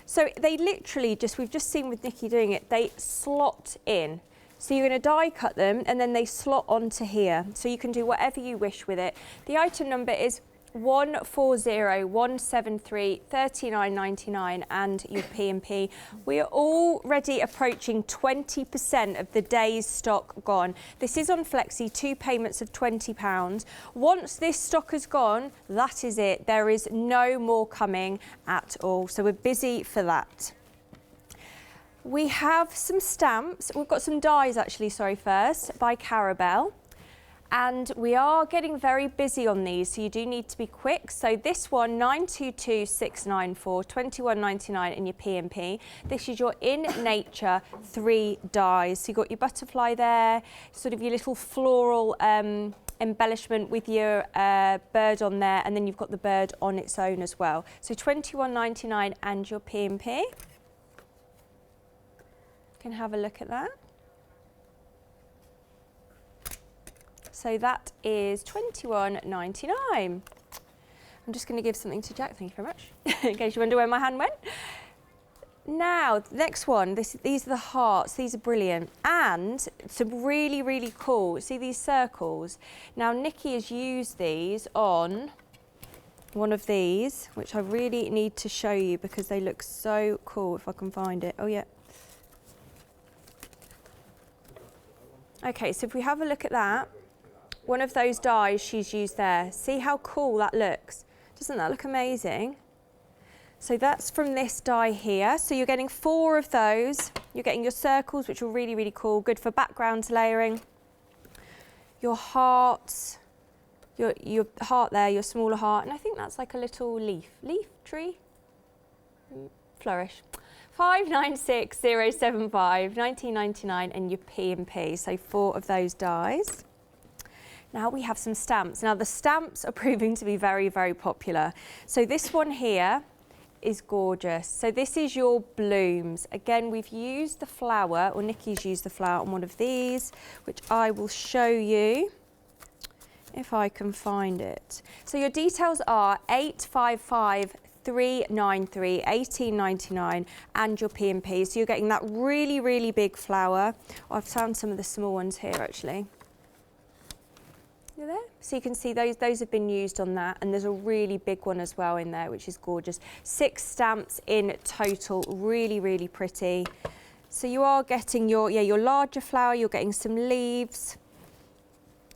So they literally just, we've just seen with Nikki doing it, they slot in. So you're going to die cut them and then they slot onto here. So you can do whatever you wish with it. The item number is 140173 39.99 and your P&P. We are already approaching 20% of the day's stock gone. This is on Flexi, 2 payments of £20. Once this stock is gone, that is it. There is no more coming at all. So we're busy for that. We have some stamps. We've got some dies actually, sorry, first by Carabelle. And we are getting very busy on these, so you do need to be quick. So this one, 922694, £21.99 in your P&P. This is your In Nature 3 dies. So you've got your butterfly there, sort of your little floral embellishment with your bird on there, and then you've got the bird on its own as well. So £21.99 and your P&P. You can have a look at that. So that is £21.99. I'm just going to give something to Jack, thank you very much, in case you wonder where my hand went. Now, the next one, these are the hearts, these are brilliant. And some really, really cool, see these circles? Now, Nikki has used these on one of these, which I really need to show you because they look so cool, if I can find it. Oh, yeah. Okay, so if we have a look at that, one of those dies she's used there. See how cool that looks? Doesn't that look amazing? So that's from this die here. So you're getting 4 of those. You're getting your circles, which are really, really cool. Good for background layering. Your hearts, your heart there, your smaller heart. And I think that's like a little leaf tree, flourish. 596075, £19.99 and your P&P. So 4 of those dies. Now we have some stamps. Now the stamps are proving to be very, very popular. So this one here is gorgeous. So this is your blooms. Again, we've used the flower, or Nikki's used the flower on one of these, which I will show you if I can find it. So your details are 855 393, 18.99, and your P&P. So you're getting that really, really big flower. I've found some of the small ones here actually. You're there? So you can see those have been used on that, and there's a really big one as well in there, which is gorgeous. 6 stamps in total, really, really pretty. So you are getting your larger flower, you're getting some leaves,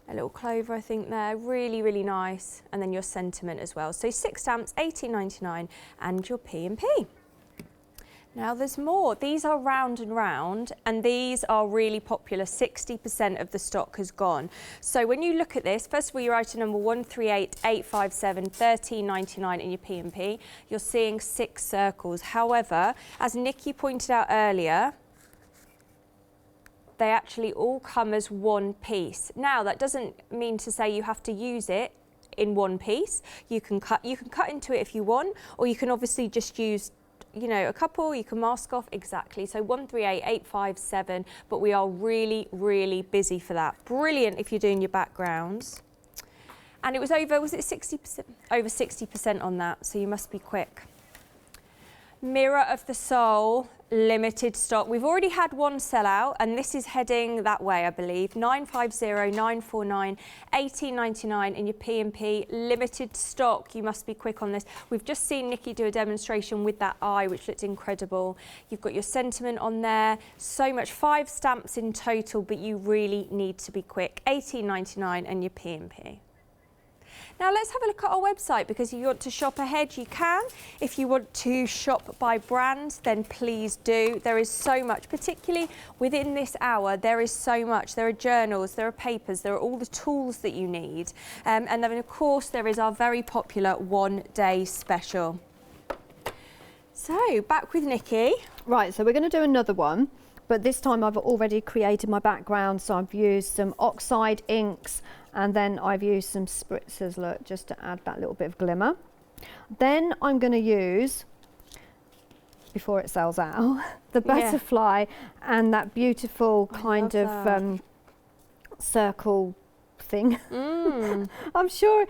a little clover I think there, really, really nice, and then your sentiment as well. So 6 stamps, 18.99, and your P&P. Now there's more. These are round and round, and these are really popular. 60% of the stock has gone. So when you look at this, first of all, you're item number 138857, 13.99 in your P&P. You're seeing 6 circles. However, as Nikki pointed out earlier, they actually all come as one piece. Now that doesn't mean to say you have to use it in one piece. You can cut into it if you want, or you can obviously just use a couple, you can mask off, exactly. So 138857, but we are really, really busy for that. Brilliant if you're doing your backgrounds. And it was over, was it 60%? Over 60% on that, so you must be quick. Mirror of the Soul, limited stock. We've already had one sell out, and this is heading that way, I believe. 950, 949, 18.99 in your P&P. Limited stock. You must be quick on this. We've just seen Nikki do a demonstration with that eye, which looked incredible. You've got your sentiment on there. So much. 5 stamps in total, but you really need to be quick. 18.99 and your P&P. Now let's have a look at our website, because if you want to shop ahead, you can. If you want to shop by brand, then please do. There is so much, particularly within this hour, there is so much. There are journals, there are papers, there are all the tools that you need. And then of course there is our very popular one-day special. So back with Nikki. Right, so we're going to do another one, but this time I've already created my background, so I've used some oxide inks, and then I've used some spritzers, look, just to add that little bit of glimmer. Then I'm going to use, before it sells out, the butterfly and that beautiful kind of circle thing. I'm sure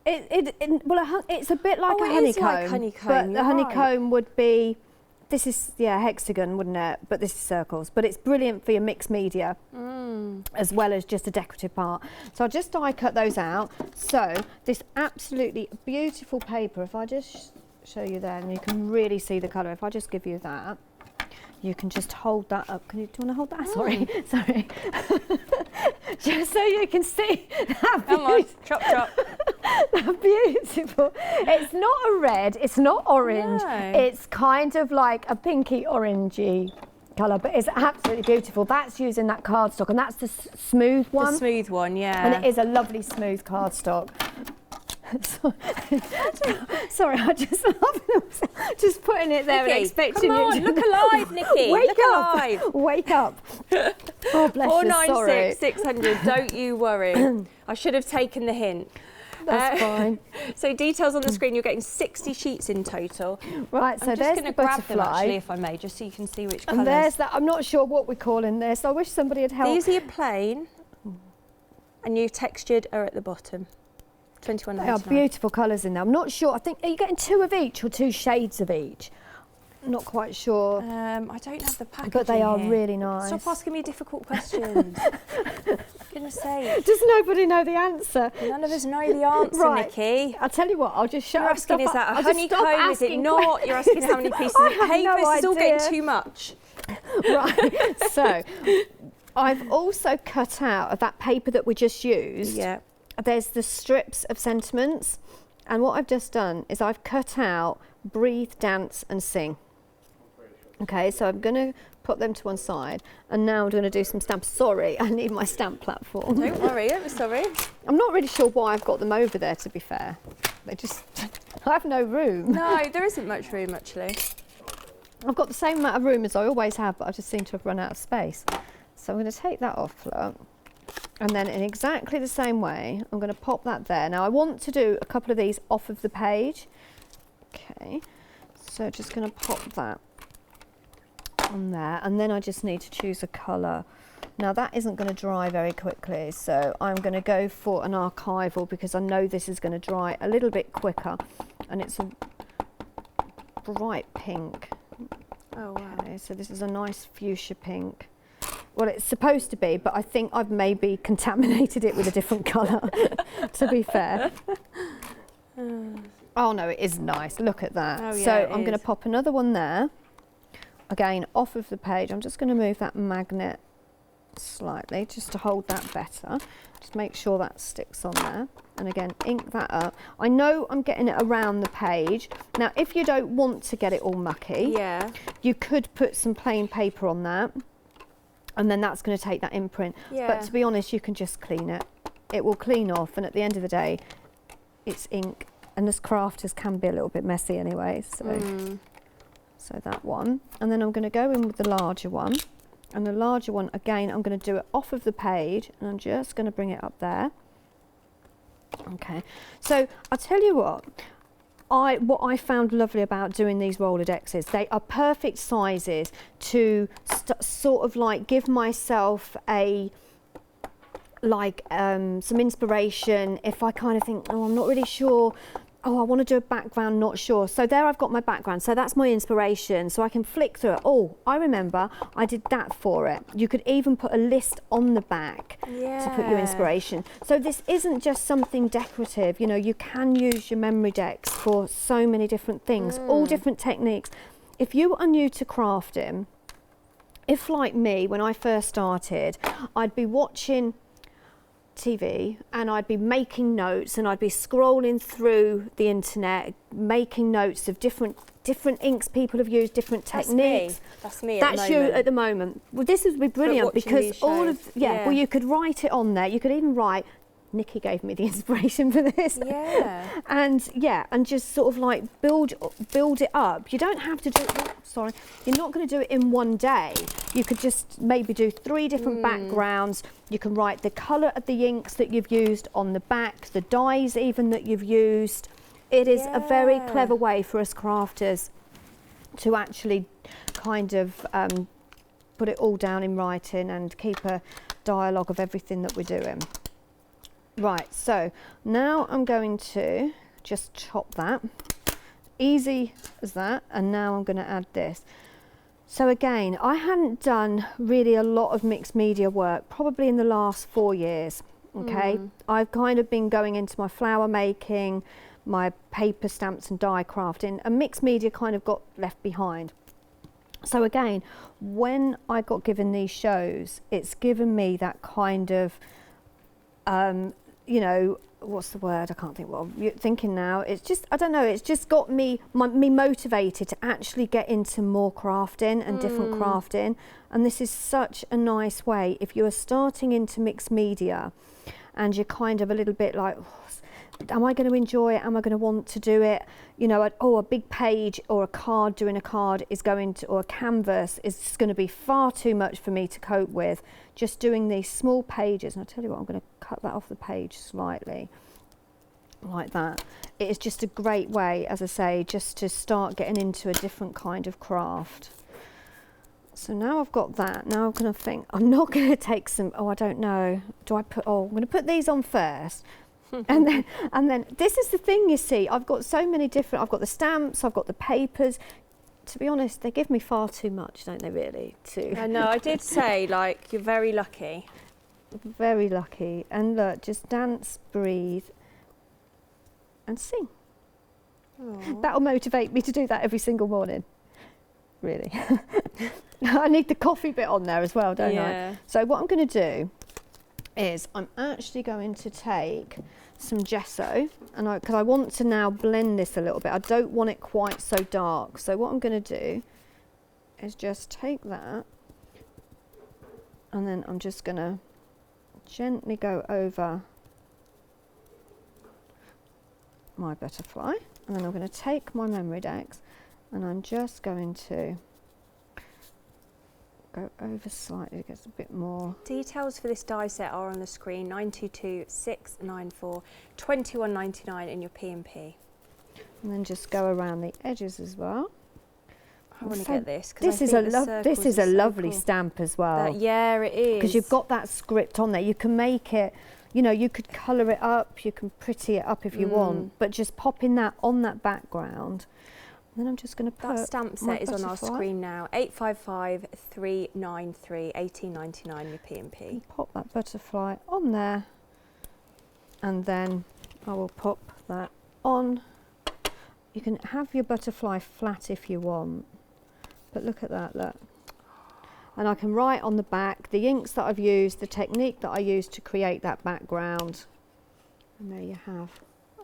it's a bit like a honeycomb. Is like honeycomb, but the honeycomb would be, this is, hexagon, wouldn't it? But this is circles. But it's brilliant for your mixed media, as well as just a decorative part. So I'll just die cut those out. So this absolutely beautiful paper, if I just show you there, and you can really see the colour. If I just give you that, you can just hold that up. Do you want to hold that? Sorry. Just so you can see that. Come on, chop, chop. They're beautiful. It's not a red, it's not orange. No. It's kind of like a pinky orangey colour, but it's absolutely beautiful. That's using that cardstock, and that's the smooth one. The smooth one, yeah. And it is a lovely smooth cardstock. Sorry, I just love just putting it there, Nikki, and expecting come on, it. Look alive, Nikki. Wake up! Wake up! Oh, bless you. 496 600. Don't you worry. I should have taken the hint. That's fine. So details on the screen. You're getting 60 sheets in total. Right. So I'm there's just going the to grab butterfly. them actually, if I may, just so you can see which colours. And there's that. I'm not sure what we're calling this. I wish somebody had helped. These are your plain, and your textured are at the bottom. 21.99. They are beautiful colours in there. I'm not sure. I think, are you getting 2 of each or 2 shades of each? I'm not quite sure. I don't have the packaging But they are here. really nice. Stop asking me difficult questions. Goodness sake. Does nobody know the answer? None of us know the answer, right. Nikki. I'll tell you what, I'll just shut You're up. asking, is that a honeycomb? Is it not? You're asking how many pieces of paper? No, this is all getting too much. Right. So I've also cut out of that paper that we just used. Yeah. There's the strips of sentiments, and what I've just done is I've cut out breathe, dance and sing. Okay, so I'm going to put them to one side, and now I'm going to do some stamps. Sorry, I need my stamp platform. Don't worry, don't be sorry. I'm not really sure why I've got them over there, to be fair. They just, I have no room. No, there isn't much room actually. I've got the same amount of room as I always have, but I just seem to have run out of space. So I'm going to take that off, look. And then in exactly the same way, I'm going to pop that there. Now I want to do a couple of these off of the page. Okay, so just going to pop that on there, and then I just need to choose a colour. Now that isn't going to dry very quickly, so I'm going to go for an archival, because I know this is going to dry a little bit quicker, and it's a bright pink. Oh, wow. Okay, so this is a nice fuchsia pink. Well, it's supposed to be, but I think I've maybe contaminated it with a different colour, to be fair. Oh no, it is nice. Look at that. Oh, yeah, so it I'm going to is. pop another one there. Again, off of the page. I'm just going to move that magnet slightly just to hold that better. Just make sure that sticks on there. And again, ink that up. I know I'm getting it around the page. Now, if you don't want to get it all mucky, you could put some plain paper on that. And then that's going to take that imprint. Yeah. But to be honest, you can just clean it. It will clean off, and at the end of the day, it's ink. And as crafters can be a little bit messy anyway. So that one. And then I'm going to go in with the larger one. And the larger one, again, I'm going to do it off of the page, and I'm just going to bring it up there. Okay. So I'll tell you what I found lovely about doing these Rolodexes, they are perfect sizes to sort of like give myself a some inspiration if I kind of think, oh, I'm not really sure, oh, I want to do a background, not sure. So there I've got my background, so that's my inspiration, so I can flick through it. Oh, I remember I did that for it. You could even put a list on the back to put your inspiration. So this isn't just something decorative, you know, you can use your Memorydex for so many different things, all different techniques. If you are new to crafting, if like me, when I first started, I'd be watching TV and I'd be making notes and I'd be scrolling through the internet making notes of different inks people have used, different techniques. That's me. That's you at the moment. Well, this would be brilliant because all of well, you could write it on there. You could even write, Nikki gave me the inspiration for this. And just sort of like build it up. You don't have to do it, you're not going to do it in one day. You could just maybe do 3 different backgrounds. You can write the colour of the inks that you've used on the back, the dyes even that you've used. It is a very clever way for us crafters to actually kind of put it all down in writing and keep a dialogue of everything that we're doing. Right, so now I'm going to just chop that, easy as that, and now I'm going to add this. So again, I hadn't done really a lot of mixed media work, probably in the last 4 years, okay? I've kind of been going into my flower making, my paper stamps and die crafting, and mixed media kind of got left behind. So again, when I got given these shows, it's given me that kind of, you know, what's the word? I can't think what I'm thinking now. It's just, I don't know, it's just got me motivated to actually get into more crafting and different crafting. And this is such a nice way. If you are starting into mixed media and you're kind of a little bit like, am I going to enjoy it? Am I going to want to do it? You know, a big page or a card, doing a card is going to, or a canvas is just going to be far too much for me to cope with. Just doing these small pages, and I'll tell you what, I'm going to cut that off the page slightly, like that. It is just a great way, as I say, just to start getting into a different kind of craft. So now I've got that, now I'm going to think, I'm not going to take some, I don't know, I'm going to put these on first. and then this is the thing, you see, I've got so many different, I've got the stamps, I've got the papers. To be honest, they give me far too much, don't they, really? I know, I did say, like, you're very lucky. Very lucky. And look, just dance, breathe, and sing. Aww. That'll motivate me to do that every single morning, really. I need the coffee bit on there as well, don't I? So what I'm going to do is I'm actually going to take some gesso, and because I want to now blend this a little bit. I don't want it quite so dark. So what I'm going to do is just take that, and then I'm just going to gently go over my butterfly, and then I'm going to take my Memorydex, and I'm just going to go over slightly to get a bit more. Details for this die set are on the screen, 922694, 21.99 in your P&P. And then just go around the edges as well. I want to get this because this is a lovely stamp as well. Yeah, it is. Because you've got that script on there. You can make it, you know, you could colour it up, you can pretty it up if you want, but just popping that on that background. Then I'm just going to put that stamp set is on our screen now. 855 393 1899 your P&P. Pop that butterfly on there, and then I will pop that on. You can have your butterfly flat if you want, but look at that, look. And I can write on the back the inks that I've used, the technique that I used to create that background. And there you have.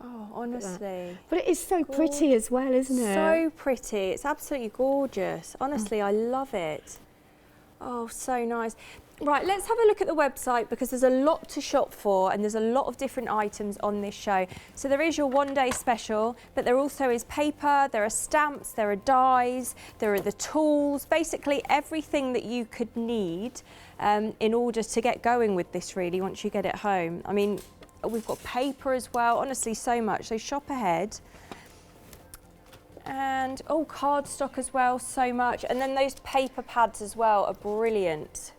Oh, honestly. But it is so pretty as well, isn't it? So pretty. It's absolutely gorgeous. Honestly, I love it. Oh, so nice. Right, let's have a look at the website because there's a lot to shop for and there's a lot of different items on this show. So there is your one-day special, but there also is paper, there are stamps, there are dies, there are the tools, basically everything that you could need in order to get going with this really once you get it home. I mean, we've got paper as well, honestly so much, so shop ahead. And cardstock as well, so much. And then those paper pads as well are brilliant.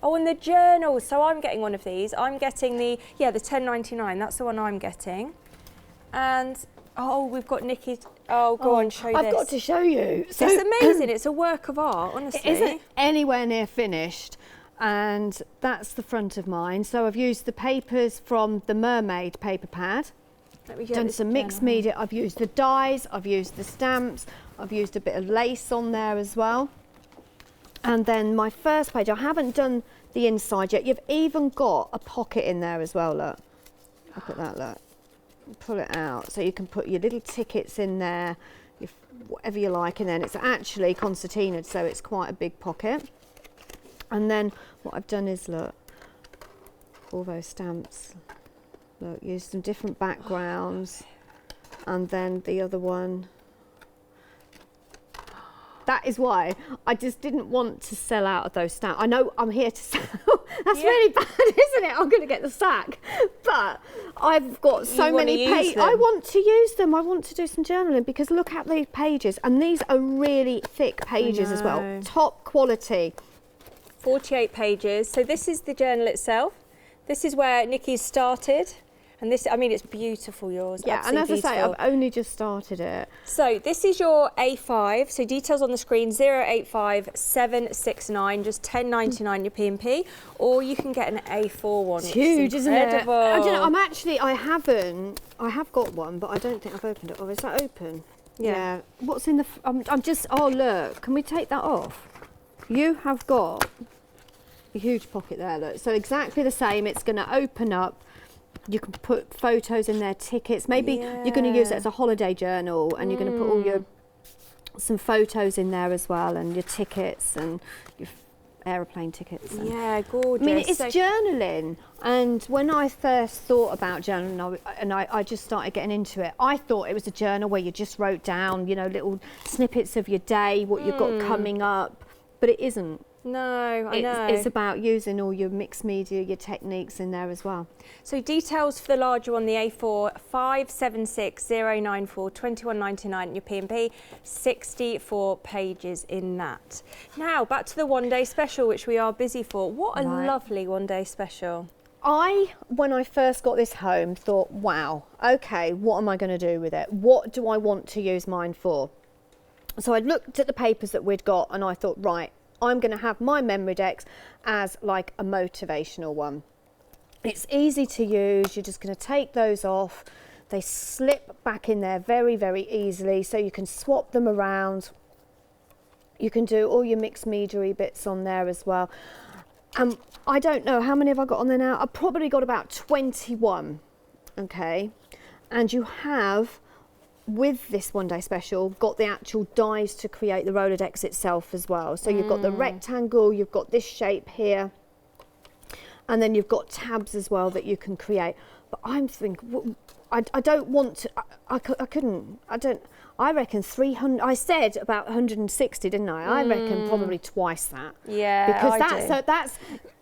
Oh, and the journals. So I'm getting one of these. I'm getting the $10.99. That's the one I'm getting. And we've got Nikki. Oh, go on, show this. I've got to show you. So it's amazing. It's a work of art, honestly. It isn't anywhere near finished. And that's the front of mine. So I've used the papers from the Mermaid Paper Pad. Done some mixed media. I've used the dies, I've used the stamps, I've used a bit of lace on there as well. And then my first page, I haven't done the inside yet. You've even got a pocket in there as well, look. Look at that, look. Pull it out. So you can put your little tickets in there, whatever you like, and then it's actually concertinaed, so it's quite a big pocket. And then what I've done is, look, all those stamps. Look, use some different backgrounds. And then the other one. That is why I just didn't want to sell out of those stamps. I know I'm here to sell. That's really bad, isn't it? I'm going to get the sack. But I've got so many pages. I want to use them. I want to do some journaling because look at these pages. And these are really thick pages as well. Top quality. 48 pages. So this is the journal itself. This is where Nikki's started. And this, I mean, it's beautiful, yours. Yeah, and as I say, I've only just started it. So this is your A5. So details on the screen, 085769, just $10.99 your P&P. Or you can get an A4 one. It's huge, isn't it? I don't know, I have got one, but I don't think I've opened it. Oh, is that open? Yeah. What's in the, I'm just, oh look, can we take that off? You have got a huge pocket there, look. So exactly the same, it's going to open up. You can put photos in there, tickets. Maybe you're going to use it as a holiday journal and you're going to put all some photos in there as well and your tickets and your aeroplane tickets. Yeah, gorgeous. I mean, it's journaling. And when I first thought about journaling I just started getting into it, I thought it was a journal where you just wrote down, you know, little snippets of your day, what you've got coming up, but it isn't. No, I know. It's about using all your mixed media, your techniques in there as well. So details for the larger one, the A4, 576094, $21.99 your P&P, 64 pages in that. Now, back to the one-day special, which we are busy for. What a lovely one-day special. When I first got this home, thought, wow, okay, what am I going to do with it? What do I want to use mine for? So I looked at the papers that we'd got and I thought, right, I'm going to have my Memorydex as like a motivational one. It's easy to use. You're just going to take those off. They slip back in there very, very easily. So you can swap them around. You can do all your mixed media bits on there as well. I don't know, how many have I got on there now? I've probably got about 21. Okay. And you have, with this one day special, got the actual dies to create the Rolodex itself as well. So you've got the rectangle, you've got this shape here, and then you've got tabs as well that you can create. But I'm thinking, I don't want to, I reckon 300, I said about 160, didn't I? I reckon probably twice that. Yeah, because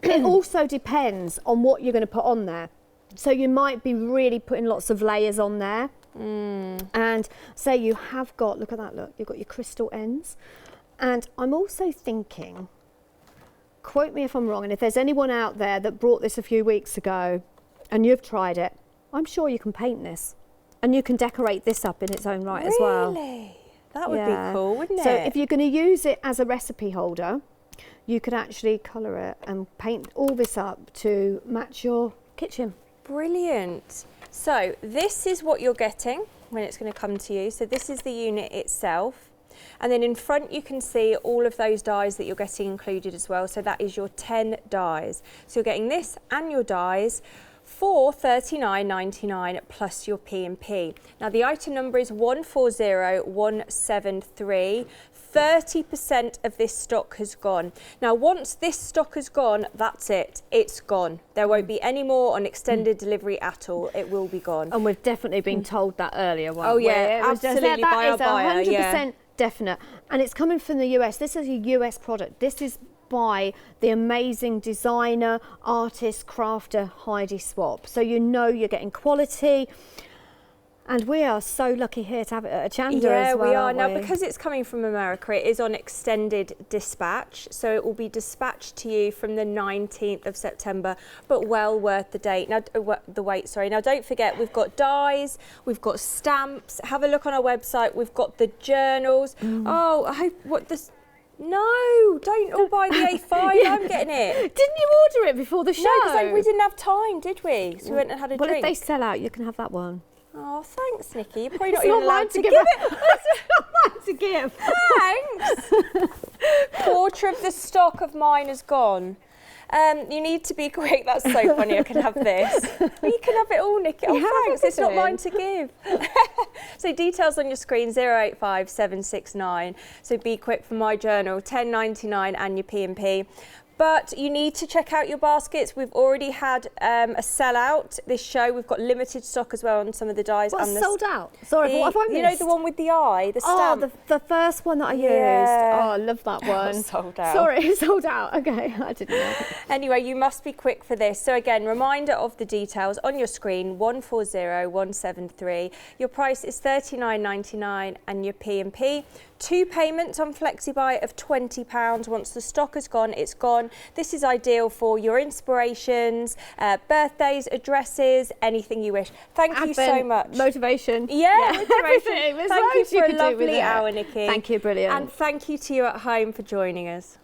it also depends on what you're going to put on there. So you might be really putting lots of layers on there. And say you have got, look at that, look, you've got your crystal ends. And I'm also thinking, quote me if I'm wrong, and if there's anyone out there that brought this a few weeks ago and you've tried it, I'm sure you can paint this and you can decorate this up in its own right as well. Really? That would be cool, wouldn't it? So if you're going to use it as a recipe holder, you could actually colour it and paint all this up to match your kitchen. Brilliant. So this is what you're getting when it's going to come to you. So this is the unit itself. And then in front you can see all of those dies that you're getting included as well. So that is your 10 dies. So you're getting this and your dies for $39.99 plus your P&P. Now the item number is 140173. 30% of this stock has gone. Now once this stock has gone, that's it. It's gone. There won't be any more on extended delivery at all. It will be gone. And we've definitely been told that earlier. Oh yeah, absolutely, by our buyer. That is 100% definite. And it's coming from the US. This is a US product. This is by the amazing designer, artist, crafter Heidi Swapp. So you know you're getting quality. And we are so lucky here to have it at a Chandler as well. Yeah, we are. Now, because it's coming from America, it is on extended dispatch. So it will be dispatched to you from the 19th of September, but well worth the date. Now, the wait, sorry. Now, don't forget, we've got dies, we've got stamps. Have a look on our website. We've got the journals. Oh, I hope No, don't all buy the A5. Yeah. I'm getting it. Didn't you order it before the show? No, because we didn't have time, did we? So we went and had a drink. Well, if they sell out, you can have that one. Oh, thanks, Nikki. You're probably not even allowed to give it. It's not mine to give. Thanks. Quarter of the stock of mine is gone. You need to be quick. That's so funny. I can have this. You can have it all, Nikki. Oh, thanks. It's not mine to give. So details on your screen, 085769. So be quick for my journal, $10.99 and your P&P. But you need to check out your baskets. We've already had a sellout this show. We've got limited stock as well on some of the dies. What's sold out? Sorry, what have I missed? You know, the one with the eye, the stamp. Oh, the first one that I used. Oh, I love that one. Sold out. Sorry, it's sold out. Okay, I didn't know. Anyway, you must be quick for this. So again, reminder of the details on your screen, 140173. Your price is $39.99 and your P&P. 2 payments on FlexiBuy of £20. Once the stock has gone, it's gone. This is ideal for your inspirations, birthdays, addresses, anything you wish. Thank you so much. Motivation. Yeah, motivation. Everything. Thank you for a lovely hour, Nikki. Thank you, brilliant. And thank you to you at home for joining us.